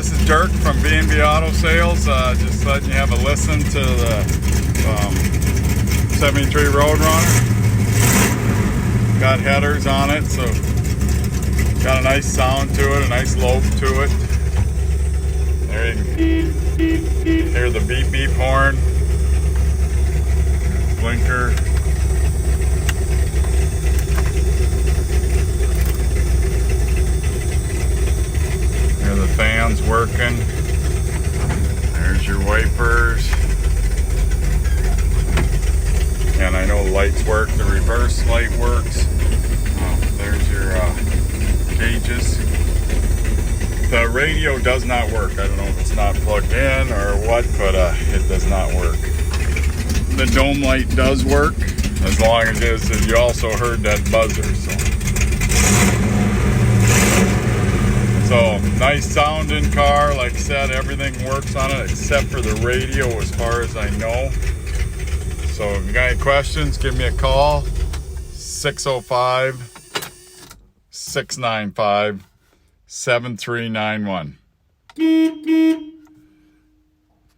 this is Dirk from B&B Auto Sales. Just letting you have a listen to the 73 Roadrunner. Got headers on it, so got a nice sound to it, a nice lope to it. There you can hear the beep beep horn, blinker. There the fans working. There's your wipers. And I know the lights work, the reverse light works. There's your gauges. The radio does not work. I don't know if it's not plugged in or what, but it does not work. The dome light does work, as long as it is. You also heard that buzzer. So nice sounding car. Like I said, everything works on it except for the radio, as far as I know. So if you got any questions, give me a call. 605-695-7391.